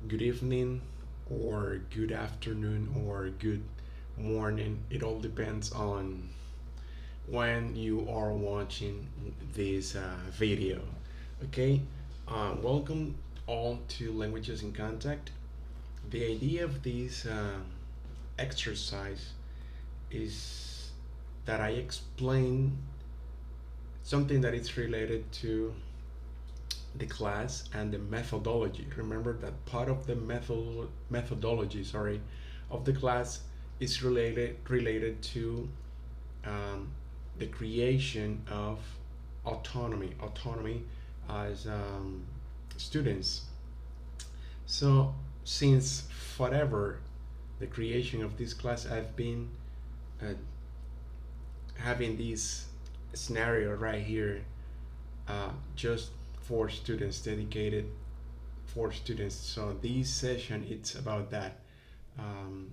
good evening or good afternoon or good morning. It all depends on when you are watching this video. Okay, welcome all to Languages in Contact. The idea of this exercise is that I explain something that is related to the class and the methodology. Remember that part of the methodology, of the class is related to um, the creation of autonomy as students. So since forever the creation of this class, I've been uh, having this scenario right here, just for students, dedicated for students. So this session, it's about that, um,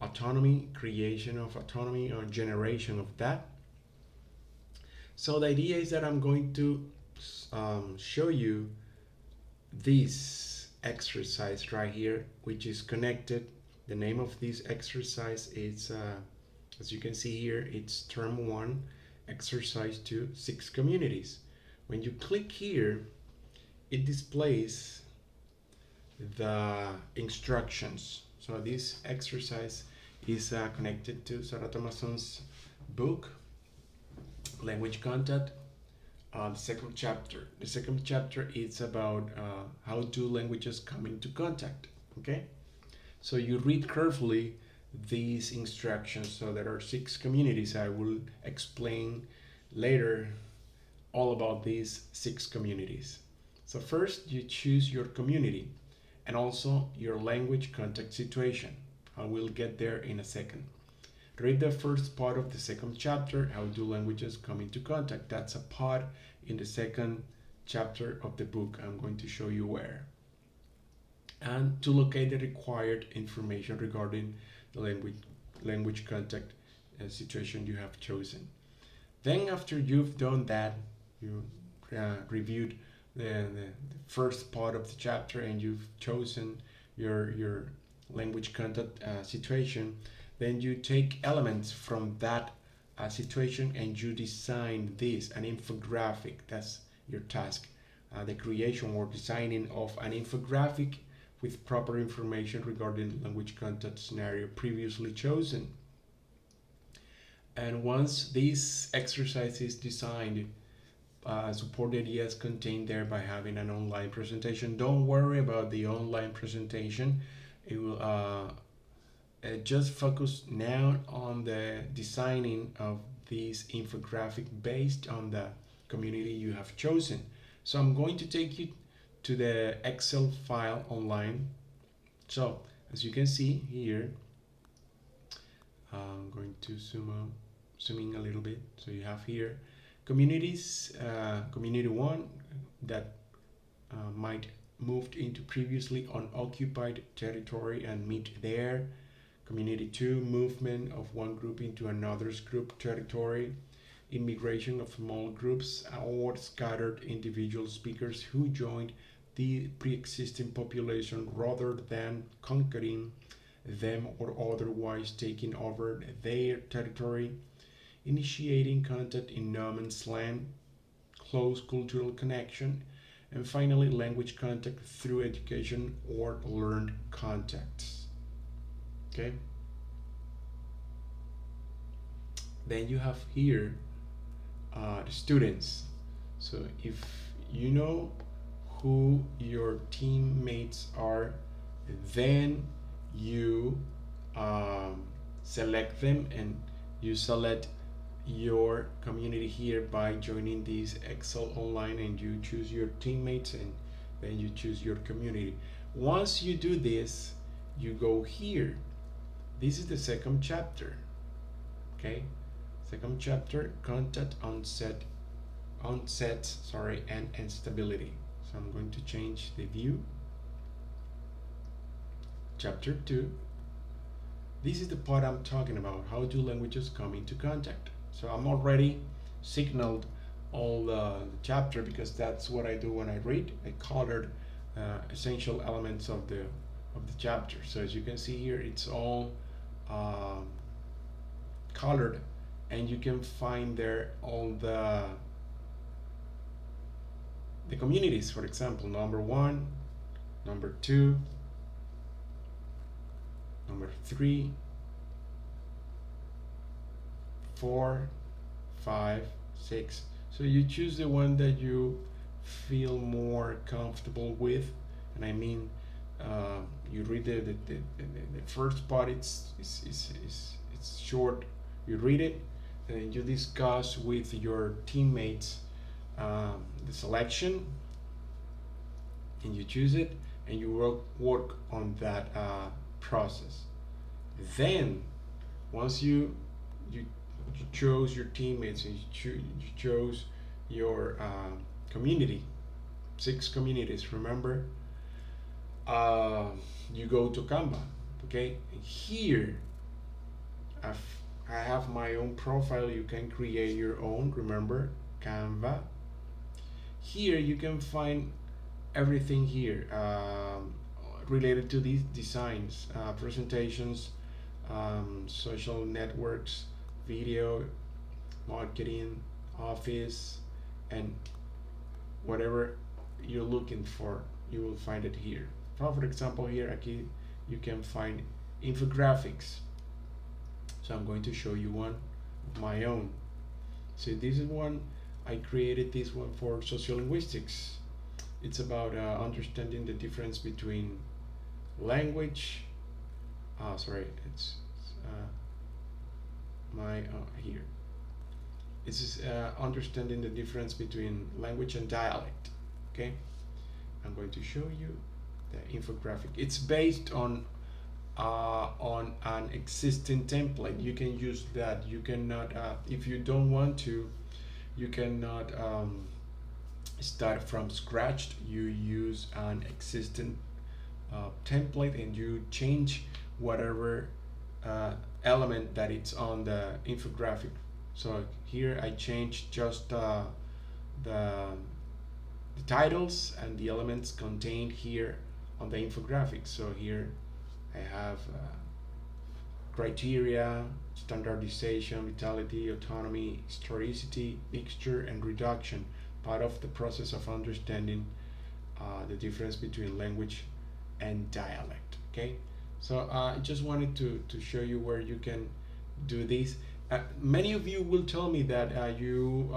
autonomy, creation of autonomy, or generation of that. So the idea is that I'm going to show you this exercise right here, which is connected. The name of this exercise is, as you can see here, it's term 1, exercise 2, 6 communities. When you click here, it displays the instructions. So this exercise is connected to Sarah Thomanson's book, Language Contact, the second chapter. The second chapter is about how do languages come into contact. Okay, so you read carefully these instructions. So there are 6 communities. I will explain later all about these 6 communities. So first, you choose your community and also your language contact situation. I will get there in a second. Read the first part of the second chapter, how do languages come into contact. That's a part in the second chapter of the book. I'm going to show you where. And to locate the required information regarding the language contact situation you have chosen. Then after you've done that, you reviewed the first part of the chapter and you've chosen your language contact situation, then you take elements from that situation and you design this, an infographic. That's your task. The creation or designing of an infographic with proper information regarding language contact scenario previously chosen. And once this exercise is designed, support ideas contained there by having an online presentation. Don't worry about the online presentation. It will just focus now on the designing of this infographic based on the community you have chosen. So I'm going to take you to the Excel file online. So as you can see here, I'm going to zoom in a little bit. So you have here communities, community 1 that might moved into previously unoccupied territory and meet there. Community 2, movement of one group into another's group territory. Immigration of small groups or scattered individual speakers who joined the pre-existing population rather than conquering them or otherwise taking over their territory. Initiating contact in no man's land, close cultural connection, and finally language contact through education or learned contacts. Okay, then you have here the students. So if you know who your teammates are, then you select them and you select your community here by joining this Excel online, and you choose your teammates and then you choose your community. Once you do this, you go here. This is the second chapter. Okay, second chapter, contact onset and instability. So I'm going to change the view. Chapter 2. This is the part I'm talking about. How do languages come into contact? So I'm already signaled all the chapter because that's what I do when I read. I colored essential elements of the chapter. So as you can see here, it's all um, colored, and you can find there all the communities. For example, number 1, number 2, number 3, 4, 5, 6. So you choose the one that you feel more comfortable with. And I mean, you read the first part, it's short. You read it, and then you discuss with your teammates the selection, and you choose it, and you work on that process. Then, once you chose your teammates, and you chose your community, 6 communities, remember, you go to Canva. Okay, and here I have my own profile. You can create your own, remember, Canva. Here you can find everything here related to these designs, presentations, social networks, video, marketing, office, and whatever you're looking for, you will find it here. For example, here aquí you can find infographics. So I'm going to show you one of my own. So this is one I created, this one for sociolinguistics. It's about understanding the difference between language. It's here. This is understanding the difference between language and dialect. Okay, I'm going to show you the infographic. It's based on an existing template. You can use that. You cannot, if you don't want to, you cannot start from scratch. You use an existing template, and you change whatever element that it's on the infographic. So here I changed just the titles and the elements contained here on the infographic. So here I have criteria, standardization, vitality, autonomy, historicity, mixture, and reduction, part of the process of understanding the difference between language and dialect. Okay, so I just wanted to show you where you can do this. Many of you will tell me that you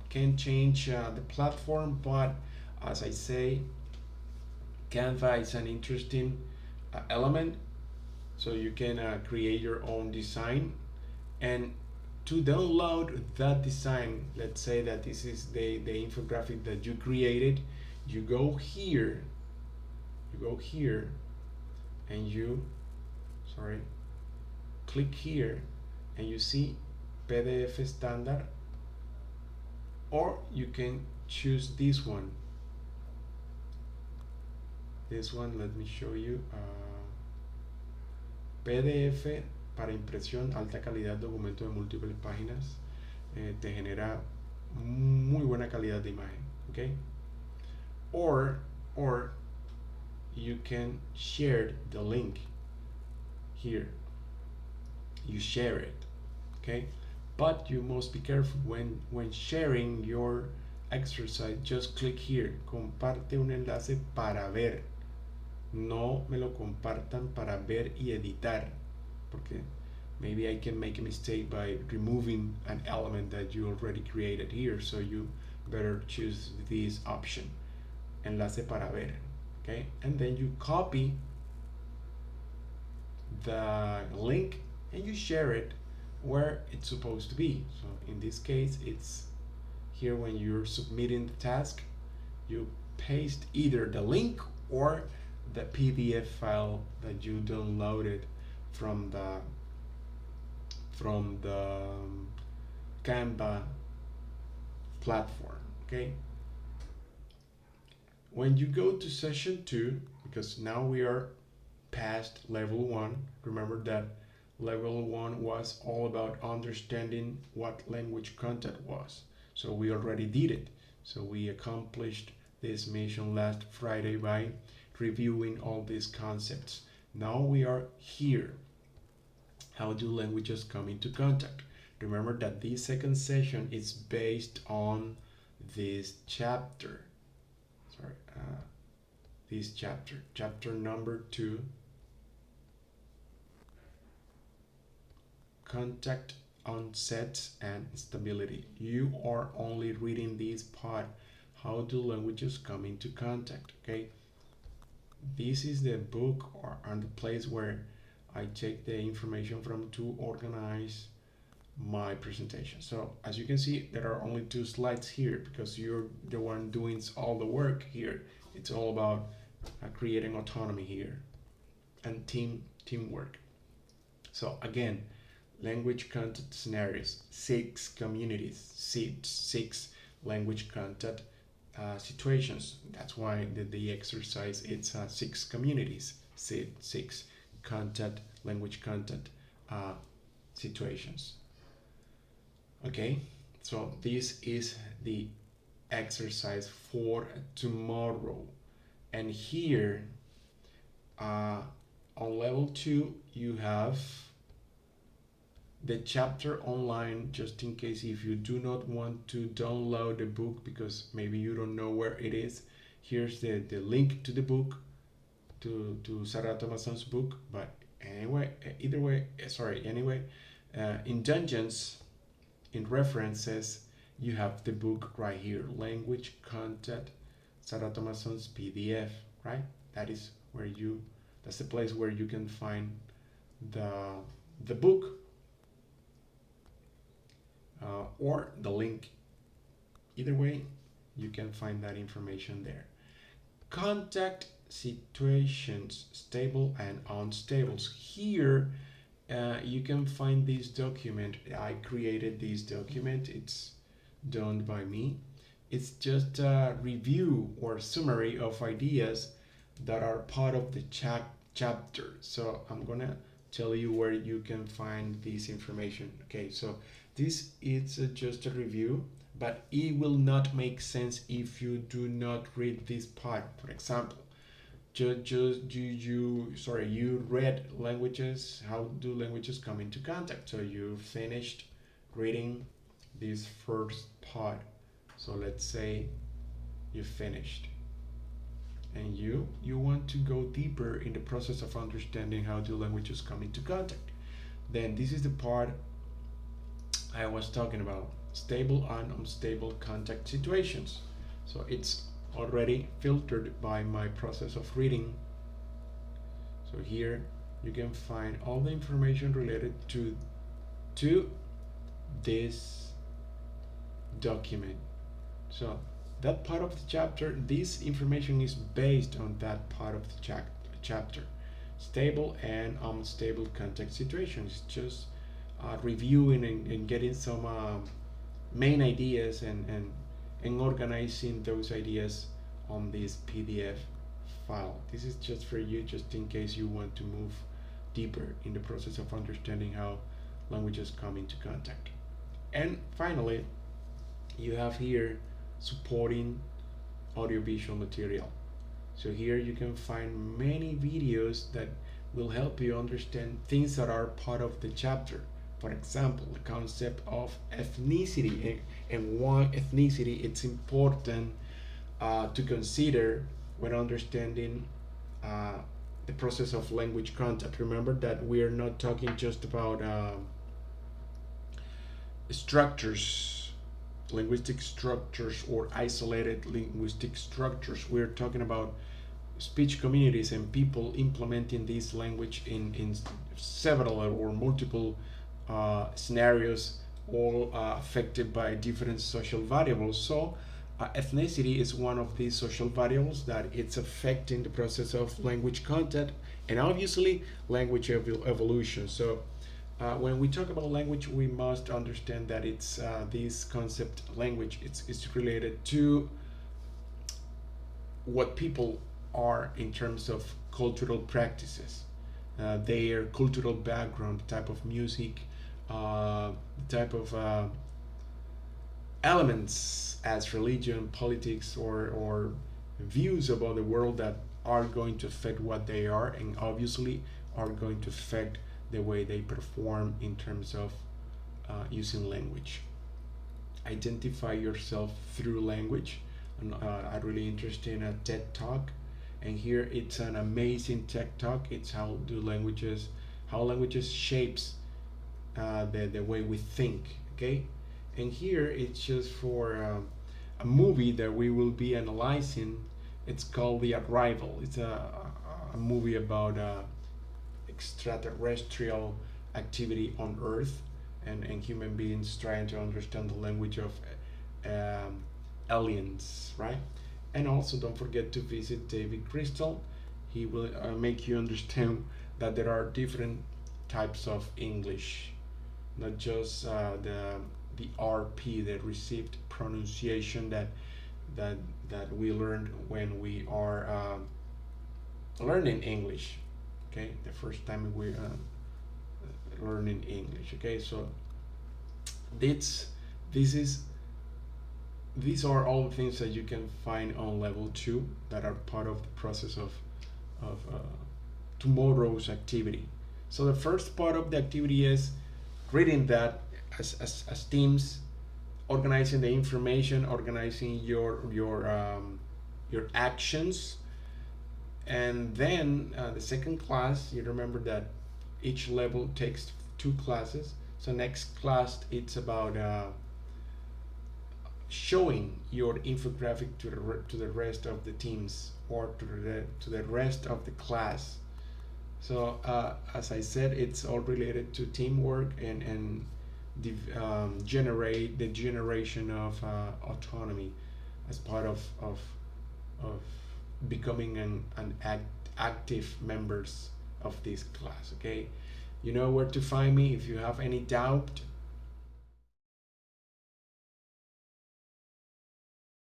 can change the platform, but as I say, Canva is an interesting element. So you can create your own design, and to download that design, let's say that this is the infographic that you created, you go here, and you click here, and you see PDF standard, or you can choose this one. Let me show you. PDF para impresión, alta calidad, documento de múltiples páginas, te genera muy buena calidad de imagen, okay? Or you can share the link here. You share it, okay? But you must be careful when sharing your exercise. Just click here, comparte un enlace para ver. No me lo compartan para ver y editar, porque maybe I can make a mistake by removing an element that you already created here. So you better choose this option, enlace para ver, okay? And then you copy the link and you share it where it's supposed to be. So in this case, it's here. When you're submitting the task, you paste either the link or the PDF file that you downloaded from the Canva platform, okay? When you go to session 2, because now we are past level 1, remember that level 1 was all about understanding what language content was. So we already did it. So we accomplished this mission last Friday by reviewing all these concepts. Now we are here. How do languages come into contact? Remember that this second session is based on this chapter. This chapter number 2, contact, onsets, and stability. You are only reading this part. How do languages come into contact? Okay, this is the book and the place where I take the information from to organize my presentation. So as you can see, there are only 2 slides here because you're the one doing all the work here. It's all about creating autonomy here and teamwork. So again, language content scenarios, 6 communities, 6 language content situations. That's why the exercise, it's 6 communities, 6 content, language content situations. Okay, so this is the exercise for tomorrow. And here on level 2, you have the chapter online, just in case if you do not want to download the book because maybe you don't know where it is. Here's the link to the book, to Sarah Thomanson's book. But anyway, in Dungeons, in references, you have the book right here, language content, Sarah Thomanson's PDF, right? That's the place where you can find the book or the link. Either way, you can find that information there. Contact situations, stable and unstables. Here you can find this document. I created this document. It's done by me. It's just a review or summary of ideas that are part of the chapter. So I'm gonna tell you where you can find this information. Okay, so this is just a review, but it will not make sense if you do not read this part. For example, you read languages. How do languages come into contact? So you finished reading this first part. So let's say you finished, and you want to go deeper in the process of understanding how do languages come into contact. Then this is the part I was talking about, stable and unstable contact situations. So it's already filtered by my process of reading. So here you can find all the information related to this document. So that part of the chapter, this information is based on that part of the chapter. Stable and unstable contact situations, just reviewing and getting some main ideas and organizing those ideas on this PDF file. This is just for you, just in case you want to move deeper in the process of understanding how languages come into contact. And finally, you have here supporting audiovisual material. So here you can find many videos that will help you understand things that are part of the chapter. For example, the concept of ethnicity and why ethnicity it's important to consider when understanding the process of language contact. Remember that we are not talking just about structures, linguistic structures, or isolated linguistic structures. We're talking about speech communities and people implementing this language in several or multiple scenarios, all affected by different social variables. So ethnicity is one of these social variables that it's affecting the process of language content, and obviously language evolution. So when we talk about language, we must understand that it's this concept language, it's related to what people are in terms of cultural practices, their cultural background, the type of music, the type of elements as religion, politics, or views about the world that are going to affect what they are, and obviously are going to affect the way they perform in terms of using language. Identify yourself through language. And, a really interesting TED talk, and here it's an amazing TED talk. It's how languages shapes the way we think. Okay, and here it's just for a movie that we will be analyzing. It's called The Arrival. It's a movie about extraterrestrial activity on Earth, and human beings trying to understand the language of um, aliens, right? And also don't forget to visit David Crystal. He will make you understand that there are different types of English, not just the RP, the received pronunciation that that we learned when we are learning English. Okay, the first time we learning English. Okay, so this this is these are all the things that you can find on level 2 that are part of the process of tomorrow's activity. So the first part of the activity is reading that as teams, organizing the information, organizing your actions, and then the second class. You remember that each level takes 2 classes. So next class it's about showing your infographic to the rest of the teams, or to the rest of the class. So as I said, it's all related to teamwork and generate the generation of autonomy as part of becoming an active members of this class. Okay, you know where to find me if you have any doubt.